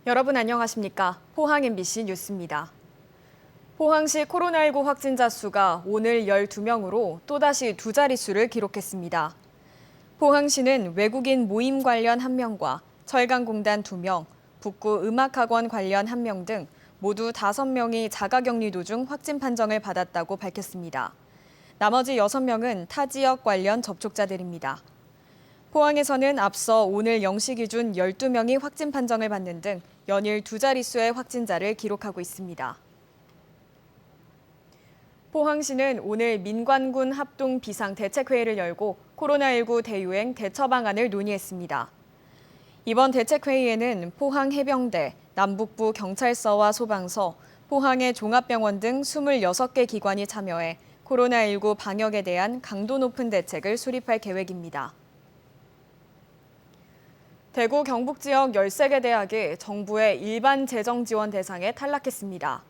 여러분 안녕하십니까? 포항 MBC 뉴스입니다. 포항시 코로나19 확진자 수가 오늘 12명으로 또다시 두 자릿수를 기록했습니다. 포항시는 외국인 모임 관련 1명과 철강공단 2명, 북구 음악학원 관련 1명 등 모두 5명이 자가격리 도중 확진 판정을 받았다고 밝혔습니다. 나머지 6명은 타 지역 관련 접촉자들입니다. 포항에서는 앞서 오늘 0시 기준 12명이 확진 판정을 받는 등 연일 두 자릿수의 확진자를 기록하고 있습니다. 포항시는 오늘 민관군 합동 비상대책회의를 열고 코로나19 대유행 대처 방안을 논의했습니다. 이번 대책회의에는 포항 해병대, 남북부 경찰서와 소방서, 포항의 종합병원 등 26개 기관이 참여해 코로나19 방역에 대한 강도 높은 대책을 수립할 계획입니다. 대구 경북 지역 13개 대학이 정부의 일반 재정 지원 대상에 탈락했습니다.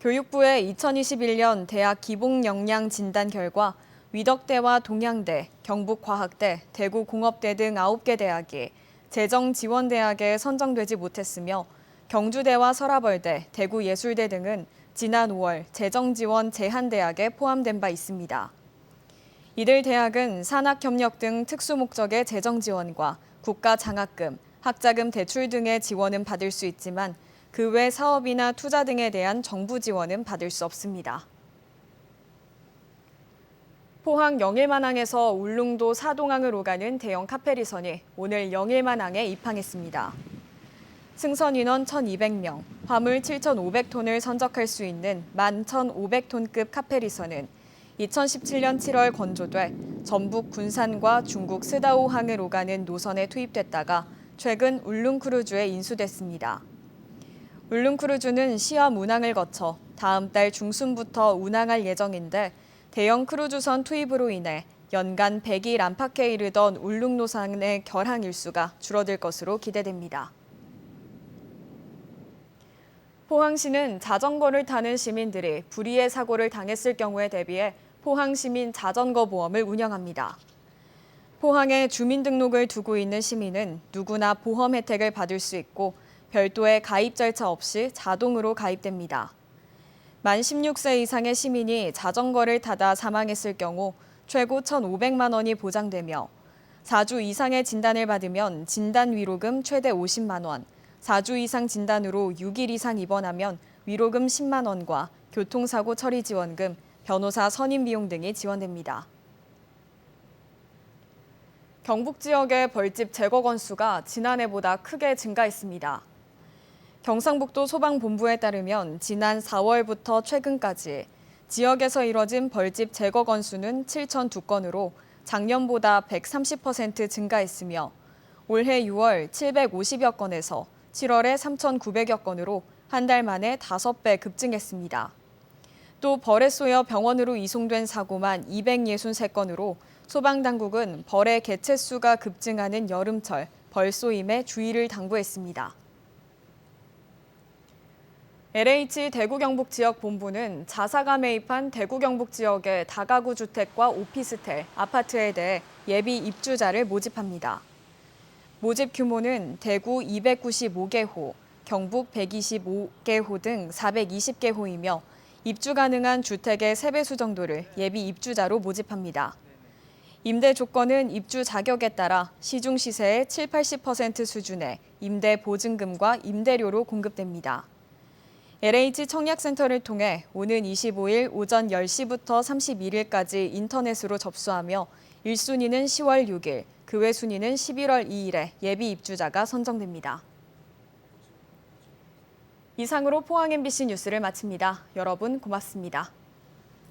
교육부의 2021년 대학 기본 역량 진단 결과 위덕대와 동양대, 경북과학대, 대구공업대 등 9개 대학이 재정 지원 대학에 선정되지 못했으며 경주대와 서라벌대, 대구예술대 등은 지난 5월 재정 지원 제한 대학에 포함된 바 있습니다. 이들 대학은 산학협력 등 특수 목적의 재정 지원과 국가 장학금, 학자금 대출 등의 지원은 받을 수 있지만 그 외 사업이나 투자 등에 대한 정부 지원은 받을 수 없습니다. 포항 영일만항에서 울릉도 사동항을 오가는 대형 카페리선이 오늘 영일만항에 입항했습니다. 승선 인원 1,200명, 화물 7,500톤을 선적할 수 있는 11,500톤급 카페리선은 2017년 7월 건조돼 전북 군산과 중국 스다오항을 오가는 노선에 투입됐다가 최근 울릉크루즈에 인수됐습니다. 울릉크루즈는 시험 운항을 거쳐 다음 달 중순부터 운항할 예정인데 대형 크루즈선 투입으로 인해 연간 100일 안팎에 이르던 울릉노선의 결항 일수가 줄어들 것으로 기대됩니다. 포항시는 자전거를 타는 시민들이 불의의 사고를 당했을 경우에 대비해 포항시민 자전거 보험을 운영합니다. 포항에 주민등록을 두고 있는 시민은 누구나 보험 혜택을 받을 수 있고 별도의 가입 절차 없이 자동으로 가입됩니다. 만 16세 이상의 시민이 자전거를 타다 사망했을 경우 최고 1,500만 원이 보장되며 4주 이상의 진단을 받으면 진단 위로금 최대 50만 원, 4주 이상 진단으로 6일 이상 입원하면 위로금 10만 원과 교통사고 처리 지원금, 변호사 선임 비용 등이 지원됩니다. 경북 지역의 벌집 제거 건수가 지난해보다 크게 증가했습니다. 경상북도 소방본부에 따르면 지난 4월부터 최근까지 지역에서 이뤄진 벌집 제거 건수는 7,002건으로 작년보다 130% 증가했으며 올해 6월 750여 건에서 7월에 3,900여 건으로 한 달 만에 5배 급증했습니다. 또 벌에 쏘여 병원으로 이송된 사고만 263건으로 소방당국은 벌의 개체수가 급증하는 여름철 벌쏘임에 주의를 당부했습니다. LH 대구 경북 지역 본부는 자사가 매입한 대구 경북 지역의 다가구 주택과 오피스텔, 아파트에 대해 예비 입주자를 모집합니다. 모집 규모는 대구 295개호, 경북 125개호 등 420개호이며 입주 가능한 주택의 3배수 정도를 예비 입주자로 모집합니다. 임대 조건은 입주 자격에 따라 시중 시세의 7~80% 수준의 임대 보증금과 임대료로 공급됩니다. LH 청약센터를 통해 오는 25일 오전 10시부터 31일까지 인터넷으로 접수하며 1순위는 10월 6일, 그 외 순위는 11월 2일에 예비 입주자가 선정됩니다. 이상으로 포항 MBC 뉴스를 마칩니다. 여러분 고맙습니다.